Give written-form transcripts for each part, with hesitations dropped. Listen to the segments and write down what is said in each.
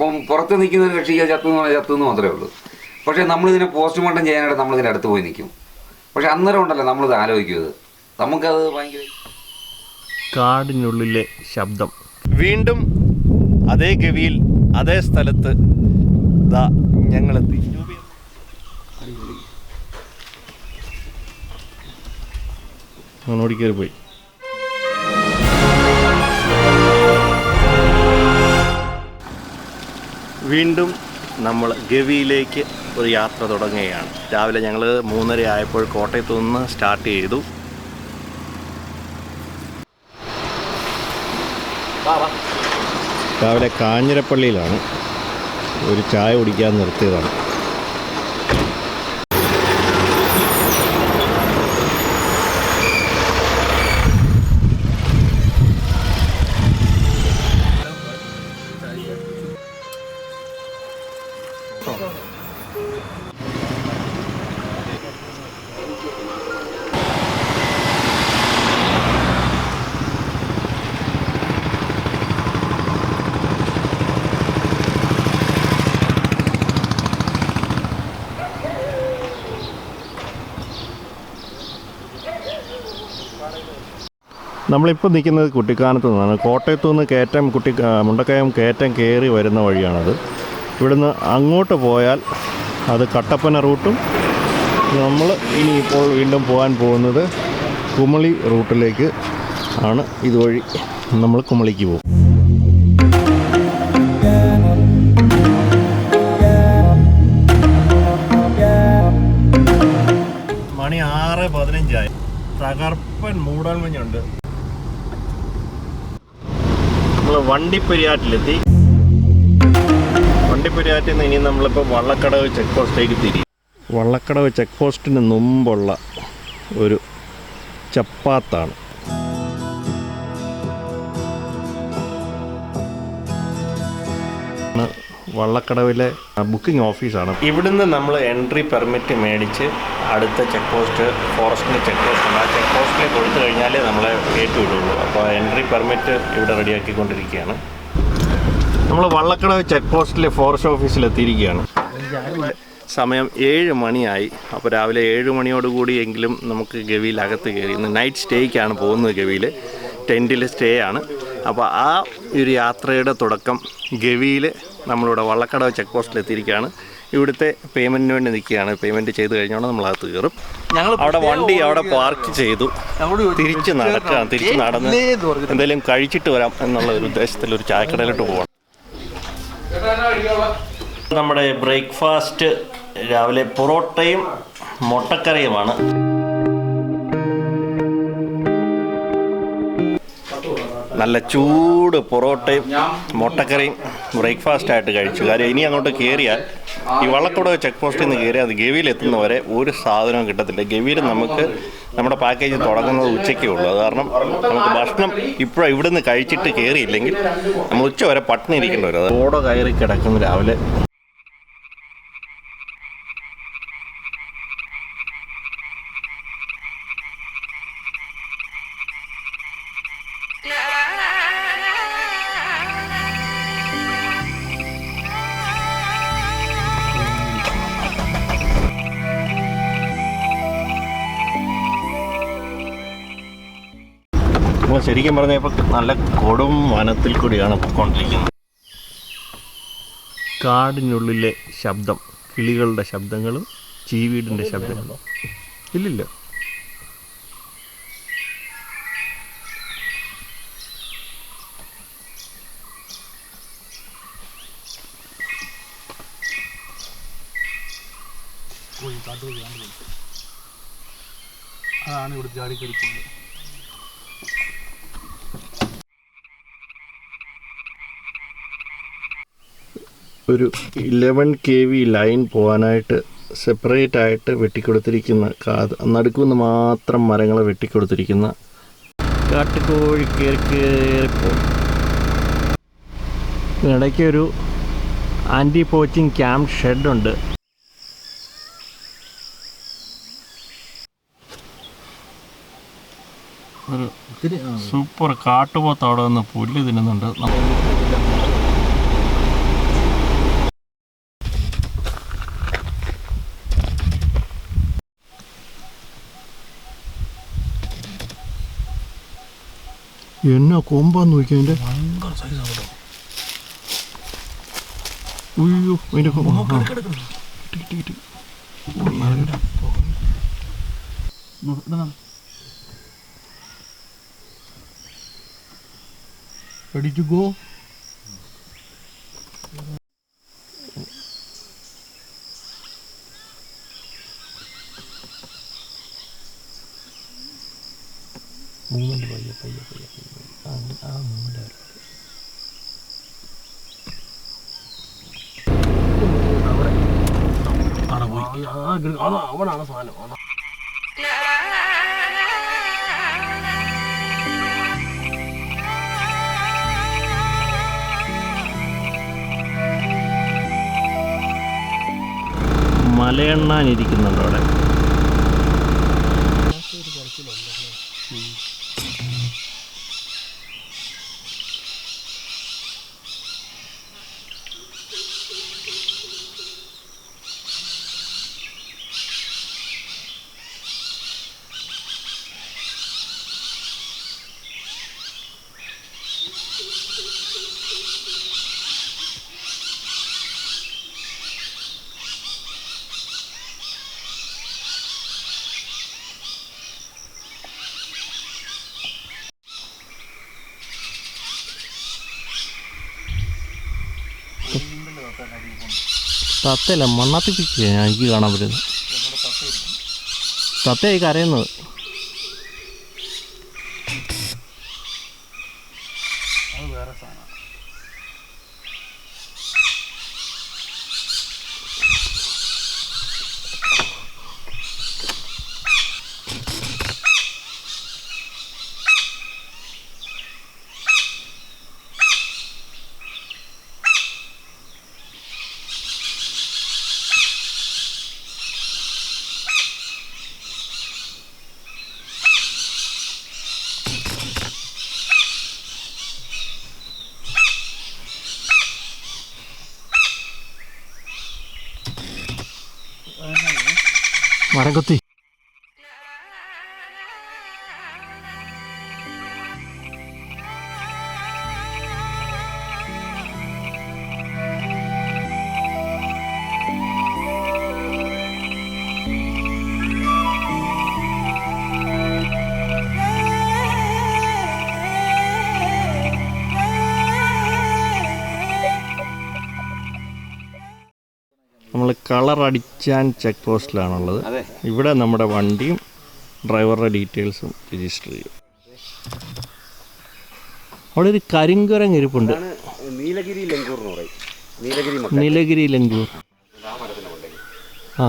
ഇപ്പം പുറത്ത് നിൽക്കുന്ന ഒരു കക്ഷിക്ക് ചത്തുന്ന് മാത്രമേ ഉള്ളൂ. പക്ഷേ നമ്മളിതിനെ പോസ്റ്റ്മോർട്ടം ചെയ്യാനായിട്ട് നമ്മളിതിൻ്റെ അടുത്ത് പോയി നിൽക്കും. പക്ഷെ അന്നേരം ഉണ്ടല്ലോ നമ്മളിത് ആലോചിക്കുന്നത്, നമുക്കത് ഭയങ്കര. കാടിനുള്ളിലെ ശബ്ദം. വീണ്ടും അതേ ഗവിയിൽ അതേ സ്ഥലത്ത് ഞങ്ങളെത്തി. ഓടിക്കേറി പോയി. വീണ്ടും നമ്മൾ ഗവിയിലേക്ക് ഒരു യാത്ര തുടങ്ങുകയാണ്. രാവിലെ ഞങ്ങൾ 3:30 ആയപ്പോൾ കോട്ടയത്തു നിന്ന് സ്റ്റാർട്ട് ചെയ്തു. രാവിലെ കാഞ്ഞിരപ്പള്ളിയിലാണ് ഒരു ചായ കുടിക്കാൻ നിർത്തിയതാണ്. നമ്മളിപ്പോൾ നിൽക്കുന്നത് കുട്ടിക്കാനത്ത് നിന്നാണ്. കോട്ടയത്തു നിന്ന് മുണ്ടക്കയം കയറ്റം കയറി വരുന്ന വഴിയാണത്. ഇവിടുന്ന് അങ്ങോട്ട് പോയാൽ അത് കട്ടപ്പന റൂട്ടും, നമ്മൾ ഇനിയിപ്പോൾ വീണ്ടും പോകാൻ പോകുന്നത് കുമളി റൂട്ടിലേക്ക് ആണ്. ഇതുവഴി നമ്മൾ കുമളിക്ക് പോകും. മണി 6:15 തകർപ്പൻ മൂടൽമഞ്ഞുണ്ട്. നമ്മൾ വണ്ടിപ്പെരിയാറ്റിലെത്തി. വണ്ടിപ്പെരിയാറ്റിൽ നിന്ന് ഇനി നമ്മളിപ്പോൾ വള്ളക്കടവ് ചെക്ക് പോസ്റ്റിലേക്ക് തിരിയും. വള്ളക്കടവ് ചെക്ക് പോസ്റ്റിന് മുമ്പുള്ള ഒരു ചപ്പാത്താണ്. വള്ളക്കടവിലെ ബുക്കിംഗ് ഓഫീസാണ്. ഇവിടുന്ന് നമ്മൾ എൻട്രി പെർമിറ്റ് മേടിച്ച് അടുത്ത ചെക്ക് പോസ്റ്റ്, ഫോറസ്റ്റിൻ്റെ ചെക്ക് പോസ്റ്റ് ഉണ്ട്. ആ ചെക്ക് പോസ്റ്റിൽ കൊടുത്തു കഴിഞ്ഞാലേ നമ്മളെ കയറ്റി വിടുള്ളൂ. അപ്പോൾ എൻട്രി പെർമിറ്റ് ഇവിടെ റെഡിയാക്കിക്കൊണ്ടിരിക്കുകയാണ്. നമ്മൾ വള്ളക്കടവ് ചെക്ക് പോസ്റ്റിലെ ഫോറസ്റ്റ് ഓഫീസിലെത്തിയിരിക്കുകയാണ്. സമയം 7 മണിയായി. അപ്പോൾ രാവിലെ 7 മണിയോടുകൂടിയെങ്കിലും നമുക്ക് ഗവിയിൽ അകത്ത് കയറി. ഇന്ന് നൈറ്റ് സ്റ്റേക്കാണ് പോകുന്നത്. ഗവിയിൽ ടെൻറ്റിൽ സ്റ്റേ ആണ്. അപ്പോൾ ആ ഒരു യാത്രയുടെ തുടക്കം ഗവിയിൽ നമ്മളിവിടെ വള്ളക്കടവ് ചെക്ക് പോസ്റ്റിലെത്തിയിരിക്കുകയാണ്. ഇവിടുത്തെ പേയ്മെൻറ്റിന് വേണ്ടി നിൽക്കുകയാണ്. പേയ്മെൻറ്റ് ചെയ്ത് കഴിഞ്ഞോണ്ട് നമ്മളകത്ത് കയറും. അവിടെ വണ്ടി അവിടെ പാർക്ക് ചെയ്തു. തിരിച്ച് നടന്ന് എന്തെങ്കിലും കഴിച്ചിട്ട് വരാം എന്നുള്ള ഒരു ഉദ്ദേശത്തിൽ ഒരു ചായക്കടയിലോട്ട് പോകണം. നമ്മുടെ ബ്രേക്ക്ഫാസ്റ്റ് രാവിലെ പൊറോട്ടയും മുട്ടക്കറിയുമാണ്. നല്ല ചൂട് പൊറോട്ടയും മുട്ടക്കറിയും ബ്രേക്ക്ഫാസ്റ്റായിട്ട് കഴിച്ചു. കാര്യം ഇനി അങ്ങോട്ട് കയറിയാൽ ഈ വള്ളക്കടവ് ചെക്ക് പോസ്റ്റിൽ നിന്ന് കയറിയാൽ അത് ഗവിയിലെത്തുന്നവരെ ഒരു സാധനവും കിട്ടത്തില്ല. ഗവിയിൽ നമുക്ക് നമ്മുടെ പാക്കേജ് തുടങ്ങുന്നത് ഉച്ചയ്ക്കേ ഉള്ളൂ. അത് കാരണം നമുക്ക് ഭക്ഷണം ഇപ്പോഴും ഇവിടെ നിന്ന് കഴിച്ചിട്ട് കയറിയില്ലെങ്കിൽ നമ്മൾ ഉച്ച വരെ പട്ടിണി ഇരിക്കേണ്ടി വരും. അത് ഓട കയറി കിടക്കുന്നു രാവിലെ. ശരിക്കും പറഞ്ഞാൽ ഇപ്പോൾ നല്ല കൊടും വനത്തിൽ കൂടിയാണ് പോയിക്കൊണ്ടിരിക്കുന്നത്. കാടിനുള്ളിലെ ശബ്ദം, കിളികളുടെ ശബ്ദങ്ങളും ചീവീടിൻ്റെ ശബ്ദങ്ങളും. ഇല്ലില്ല, അതാണ് ഇവിടെ ചാടി കളിക്കുന്നത്. ഒരു 11 kV ലൈൻ പോകാനായിട്ട് സെപ്പറേറ്റ് ആയിട്ട് വെട്ടിക്കൊടുത്തിരിക്കുന്ന നടുക്കുന്ന് മാത്രം മരങ്ങൾ വെട്ടിക്കൊടുത്തിരിക്കുന്ന കാട്ടുകോഴി കയറിപ്പോകും. ഇടയ്ക്കൊരു ആൻറ്റി പോച്ചിങ് ക്യാമ്പ് ഷെഡുണ്ട്. ഒരു സൂപ്പർ കാട്ടുപോത്ത് അവിടെ നിന്ന് പുല്ല് തിന്നുന്നുണ്ട്. എന്നാ കൊമ്പാന്ന് നോക്കിയാ അതിൻ്റെ ഭയങ്കര സൈസാണോ. ഉയ്യോ അതിൻ്റെ കിട്ടി ready to go. മൂവ്മെന്റ് പയ്യെ ആ മൂവ്മെന്റ് അവനാണ് സാധനം. മലയെണ്ണാനിരിക്കുന്നുണ്ട് അവിടെ. തത്തയല്ല മണ്ണാത്തിപ്പിക്കുക എനിക്ക് കാണാൻ പറ്റുന്നത്. തത്തയായി കരയുന്നത്. അത് വേറെ സാധനം. മരംകൊത്തി. നമ്മൾ കളറടിച്ചാൻ ചെക്ക് പോസ്റ്റിലാണുള്ളത്. ഇവിടെ നമ്മുടെ വണ്ടിയും ഡ്രൈവറുടെ ഡീറ്റെയിൽസും രജിസ്റ്റർ ചെയ്യും. അവിടെ ഒരു കരിങ്കുരങ്ങ് ഇരിപ്പുണ്ട്. നീലഗിരി ലങ്കൂർ എന്ന് പറയും. നീലഗിരി ലങ്കൂർ. ആ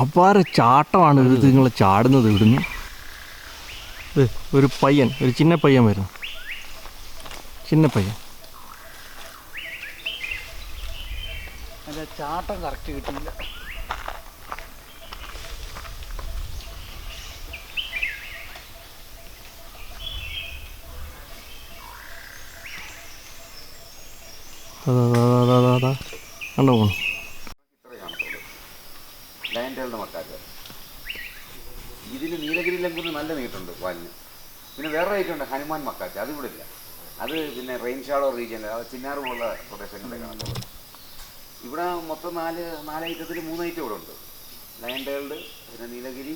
അപാര ചാട്ടമാണ് ഇത്. നിങ്ങൾ ചാടുന്നത് ഇവിടുന്ന്. ഒരു പയ്യൻ, ഒരു ചിന്ന പയ്യൻ വരുന്നു. ചിന്ന പയ്യൻ ചാട്ടം കറക്റ്റ് കിട്ടിയില്ല. കണ്ടോ പോണു. ഇതിന് നീലഗിരി ലങ്കൂറിന് നല്ല നീട്ടുണ്ട് വാലിന്. പിന്നെ വേറെ ഐറ്റമുണ്ട് ഹനുമാൻ മക്കാച്ച, അത് ഇവിടെ ഇല്ല. അത് പിന്നെ റെയിൻ ഷാഡോ റീജിയനിൽ, അത് ചിന്നാറ് പോലുള്ള പ്രദേശങ്ങളിലെ കാണുന്നത്. ഇവിടെ മൊത്തം നാല് ഐറ്റത്തിൽ 3 ഐറ്റം ഇവിടെ ഉണ്ട്. ലയൺ ടൈൽഡ്, പിന്നെ നീലഗിരി.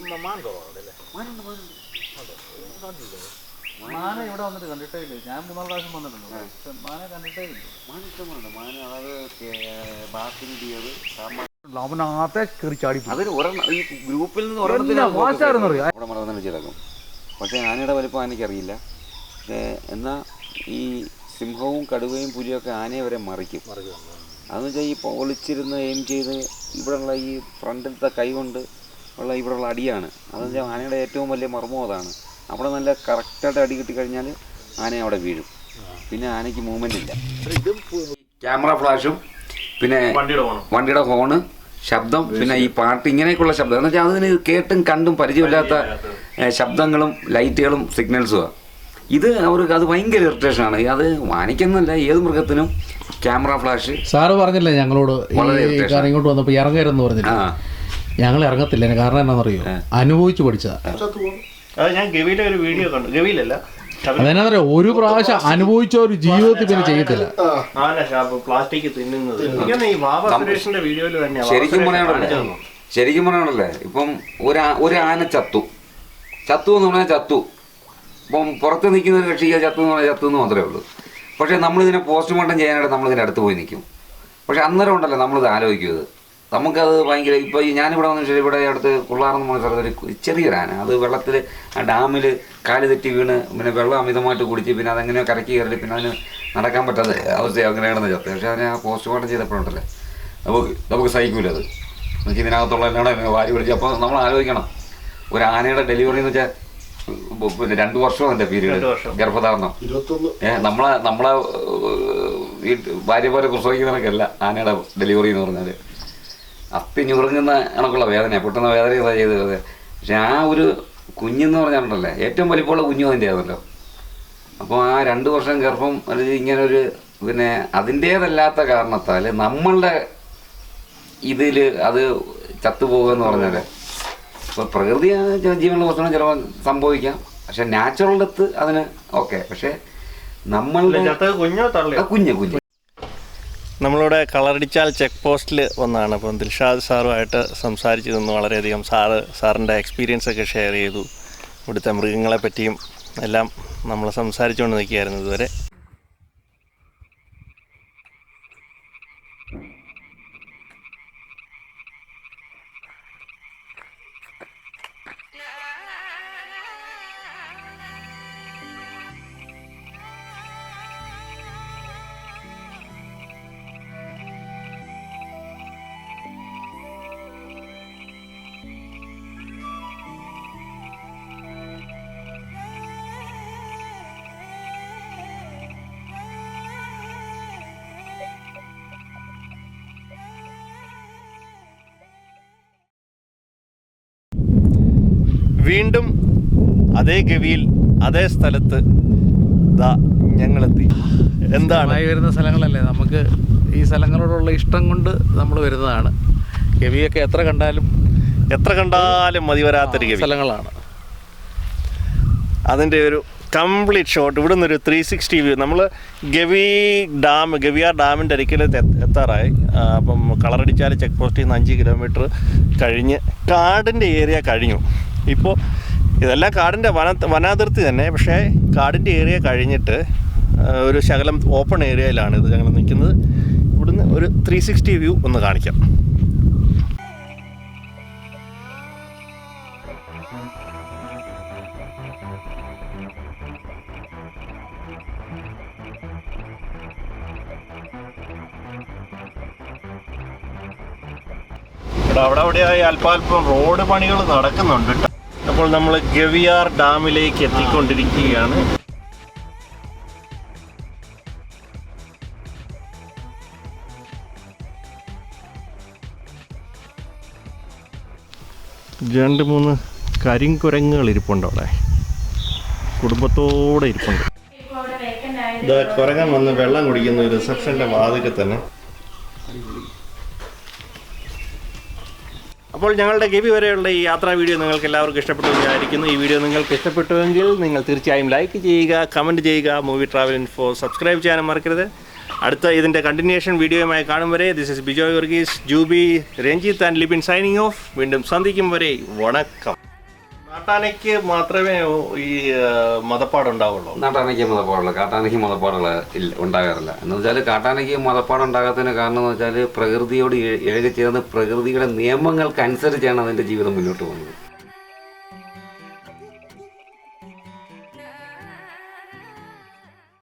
മാന ഇവിടെ വന്നിട്ട് കണ്ടിട്ടേ ഇല്ല. ഞാൻ 3 പ്രാവശ്യം വന്നിട്ടുണ്ട്. മാന കണ്ടിട്ടേ ഇല്ല. മാന ഇഷ്ടമാണ്. മാന അതായത് ബാക്കിന് ഡിയർ അവനകത്തെ കയറി ചാടി. അതൊരു ഈ ഗ്രൂപ്പിൽ നിന്ന് ഇവിടെ മറന്നു വെച്ചിടക്കും. പക്ഷേ ആനയുടെ വലിപ്പം എനിക്കറിയില്ല. എന്നാൽ ഈ സിംഹവും കടുവയും പുലിയൊക്കെ ആനയെ വരെ മറിക്കും. അതെന്ന് വെച്ചാൽ ഈ ഒളിച്ചിരുന്ന് എയിം ചെയ്ത് ഇവിടെയുള്ള ഈ ഫ്രണ്ടിലത്തെ കൈ കൊണ്ട് ഉള്ള ഇവിടെയുള്ള അടിയാണ്. അതെന്ന് വെച്ചാൽ ആനയുടെ ഏറ്റവും വലിയ മർമ്മം അതാണ്. അവിടെ നല്ല കറക്റ്റായിട്ട് അടി കിട്ടിക്കഴിഞ്ഞാൽ ആന അവിടെ വീഴും. പിന്നെ ആനയ്ക്ക് മൂവ്മെൻ്റ് ഇല്ല. ക്യാമറ ഫ്ലാഷും പിന്നെ വണ്ടിയുടെ ഹോണ്, ശബ്ദം, പിന്നെ ഈ പാട്ട്, ഇങ്ങനെയൊക്കെയുള്ള ശബ്ദം എന്ന് വെച്ചാൽ അതിന് കേട്ടും കണ്ടും പരിചയമില്ലാത്ത ശബ്ദങ്ങളും ലൈറ്റുകളും സിഗ്നൽസുമാണ്. ഇത് അവർക്ക് അത് ഭയങ്കര ഇറിറ്റേഷനാണ്. അത് ആനയ്ക്കൊന്നുമല്ല, ഏത് മൃഗത്തിനും ക്യാമറ ഫ്ലാഷ്. സാറ് പറഞ്ഞില്ലേ ഞങ്ങളോട് ഇങ്ങോട്ട് വന്നപ്പോൾ ഇറങ്ങരുതെന്ന് പറഞ്ഞില്ല. ഞങ്ങൾ ഇറങ്ങത്തില്ല. കാരണം എന്നാണെന്നറിയോ, അനുഭവിച്ചു പഠിച്ചതാ. ഞാൻ ഗവിയിലെ ഒരു വീഡിയോ കണ്ടു. ഗവിയിലല്ല, അതെന്നാ ഒരു പ്രാവശ്യം അനുഭവിച്ച ഒരു ജീവിതത്തിൽ പിന്നെ ചെയ്യത്തില്ല. പ്ലാസ്റ്റിക് തിന്നുന്നത് ശരിക്കും പറയാണല്ലേ, ഇപ്പം ഒരു ആന ചത്തു എന്ന് പറഞ്ഞാൽ ചത്തു. ഇപ്പം പുറത്ത് നിൽക്കുന്ന ഒരു കക്ഷിക്ക് ചത്തു എന്ന് പറഞ്ഞാൽ ചത്തു എന്ന് മാത്രമേ ഉള്ളൂ. പക്ഷേ നമ്മളിതിനെ പോസ്റ്റ്മോർട്ടം ചെയ്യാനായിട്ട് നമ്മളിതിൻ്റെ അടുത്ത് പോയി നിൽക്കും. പക്ഷെ അന്നേരം ഉണ്ടല്ലോ നമ്മളിത് ആലോചിക്കുന്നത്, നമുക്കത് ഭയങ്കര. ഇപ്പോൾ ഈ ഞാനിവിടെ വന്നു ശരി, ഇവിടെ അടുത്ത് കുള്ളാറെന്ന് പറഞ്ഞ സ്ഥലത്തൊരു ചെറിയൊരാന, അത് വെള്ളത്തിൽ ആ ഡാമിൽ കാല് തെറ്റി വീണ് പിന്നെ വെള്ളം അമിതമായിട്ട് കുടിച്ച് പിന്നെ അതെങ്ങനെയോ കരക്കി കയറി പിന്നെ അതിന് നടക്കാൻ പറ്റാതെ അവസ്ഥ അങ്ങനെയാണെന്ന് ചത്ത്. പക്ഷേ അതിനെ ആ പോസ്റ്റ്മോർട്ടം ചെയ്തപ്പോഴുണ്ടല്ലേ നമുക്ക് സഹിക്കൂല. അത് എന്നുവെച്ചാൽ ഇതിനകത്തുള്ള എന്നാണ് വാരി പിടിച്ച്. അപ്പോൾ നമ്മൾ ആലോചിക്കണം, ഒരു ആനയുടെ ഡെലിവറി എന്ന് വെച്ചാൽ പിന്നെ 2 വർഷം എൻ്റെ പീരീഡ് ഗർഭധാരണം. നമ്മളെ ഭാര്യ പോലെ പ്രസവിക്കുന്നതൊക്കെയല്ല ആനയുടെ ഡെലിവറി എന്ന് പറഞ്ഞാൽ. അപ്പി ഞുറുങ്ങുന്ന കണക്കുള്ള വേദന, പെട്ടെന്ന് വേദന ചെയ്തത്. പക്ഷെ ആ ഒരു കുഞ്ഞെന്ന് പറഞ്ഞാലുണ്ടല്ലേ ഏറ്റവും വലിപ്പമുള്ള കുഞ്ഞും അതിൻ്റെ ആണല്ലോ. അപ്പോൾ ആ 2 വർഷം ഗർഭം അല്ലെങ്കിൽ ഇങ്ങനൊരു പിന്നെ അതിൻ്റേതല്ലാത്ത കാരണത്താൽ നമ്മളുടെ ഇതിൽ അത് ചത്തുപോകുക എന്ന് പറഞ്ഞാൽ, ഇപ്പോൾ പ്രകൃതി ജീവനുള്ള വസ്തുക്കൾ ചിലപ്പോൾ സംഭവിക്കാം. പക്ഷെ നാച്ചുറൽ ഡെത്ത് അതിന് ഓക്കെ. പക്ഷെ നമ്മളുടെ കുഞ്ഞ് നമ്മളിവിടെ കളറടിച്ചാൽ ചെക്ക് പോസ്റ്റിൽ വന്നതാണ്. അപ്പം ദിൽഷാദ് സാറുമായിട്ട് സംസാരിച്ചു നിന്ന് വളരെയധികം സാറിൻ്റെ എക്സ്പീരിയൻസൊക്കെ ഷെയർ ചെയ്തു. ഇവിടുത്തെ മൃഗങ്ങളെ പറ്റിയും എല്ലാം നമ്മൾ സംസാരിച്ചുകൊണ്ട് നിൽക്കുകയായിരുന്നു ഇതുവരെ. വീണ്ടും അതേ ഗവിയിൽ അതേ സ്ഥലത്ത് ഞങ്ങളെത്തി. എന്താണ് വരുന്ന സ്ഥലങ്ങളല്ലേ, നമുക്ക് ഈ സ്ഥലങ്ങളോടുള്ള ഇഷ്ടം കൊണ്ട് നമ്മൾ വരുന്നതാണ്. ഗവിയൊക്കെ എത്ര കണ്ടാലും മതി വരാത്തൊരു ഗവി സ്ഥലങ്ങളാണ്. അതിൻ്റെ ഒരു കംപ്ലീറ്റ് ഷോട്ട് ഇവിടെ നിന്നൊരു 360 വ്യൂ. നമ്മൾ ഗവിയാർ ഡാമിൻ്റെ അരികിലത്ത് എത്താറായി. അപ്പം കളറടിച്ചാൽ ചെക്ക് പോസ്റ്റിൽ നിന്ന് 5 കിലോമീറ്റർ കഴിഞ്ഞ് കാടിൻ്റെ ഏരിയ കഴിഞ്ഞു. ഇപ്പോൾ ഇതെല്ലാം കാടിൻ്റെ വനാതിർത്തി തന്നെ. പക്ഷേ കാടിൻ്റെ ഏരിയ കഴിഞ്ഞിട്ട് ഒരു ശകലം ഓപ്പൺ ഏരിയയിലാണ് ഇത് ഞങ്ങൾ നിൽക്കുന്നത്. ഇവിടുന്ന് ഒരു 360 വ്യൂ ഒന്ന് കാണിക്കാം. അവിടെയായി അല്പാൽപ്പം റോഡ് പണികൾ നടക്കുന്നുണ്ട്. അപ്പോൾ നമ്മൾ ഗവിയാർ ഡാമിലേക്ക് എത്തിക്കൊണ്ടിരിക്കുകയാണ്. രണ്ട് മൂന്ന് കരിങ്കുരങ്ങുകൾ ഇരിപ്പുണ്ട് അവിടെ, കുടുംബത്തോടെ ഇരിപ്പുണ്ട്. കുരങ്ങൻ വന്ന് വെള്ളം കുടിക്കുന്ന റിസപ്ഷൻ്റെ വാതിൽക്ക് തന്നെ. അപ്പോൾ ഞങ്ങളുടെ ഗവി വരെയുള്ള ഈ യാത്രാ വീഡിയോ നിങ്ങൾക്ക് എല്ലാവർക്കും ഇഷ്ടപ്പെട്ടു വിചാരിക്കുന്നു. ഈ വീഡിയോ നിങ്ങൾക്ക് ഇഷ്ടപ്പെട്ടുവെങ്കിൽ നിങ്ങൾ തീർച്ചയായും ലൈക്ക് ചെയ്യുക, കമൻറ്റ് ചെയ്യുക. മൂവി ട്രാവൽ ഇൻഫോ സബ്സ്ക്രൈബ് ചെയ്യാനും മറക്കരുത്. അടുത്ത ഇതിൻ്റെ കണ്ടിന്യൂഷൻ വീഡിയോയുമായി കാണും വരെ this is Bijoy Varghese, Jubi, Ranjith and Libin signing off. വീണ്ടും സന്ധിക്കും വരെ വണക്കം. കാട്ടാനയ്ക്ക് മാത്രമേ ഈ മതപ്പാടുണ്ടാവുള്ളൂ. നാട്ടാനയ്ക്ക് മതപ്പാടുള്ളൂ, കാട്ടാനയ്ക്ക് മതപ്പാടുകൾ ഉണ്ടാകാറില്ല. എന്ന് വെച്ചാൽ കാട്ടാനയ്ക്ക് മതപ്പാടുണ്ടാകാത്തതിന് കാരണം എന്ന് വെച്ചാൽ പ്രകൃതിയോട് ഇഴകി ചേർന്ന് പ്രകൃതിയുടെ നിയമങ്ങൾക്കനുസരിച്ചാണ് അതിൻ്റെ ജീവിതം മുന്നോട്ട് പോകുന്നത്.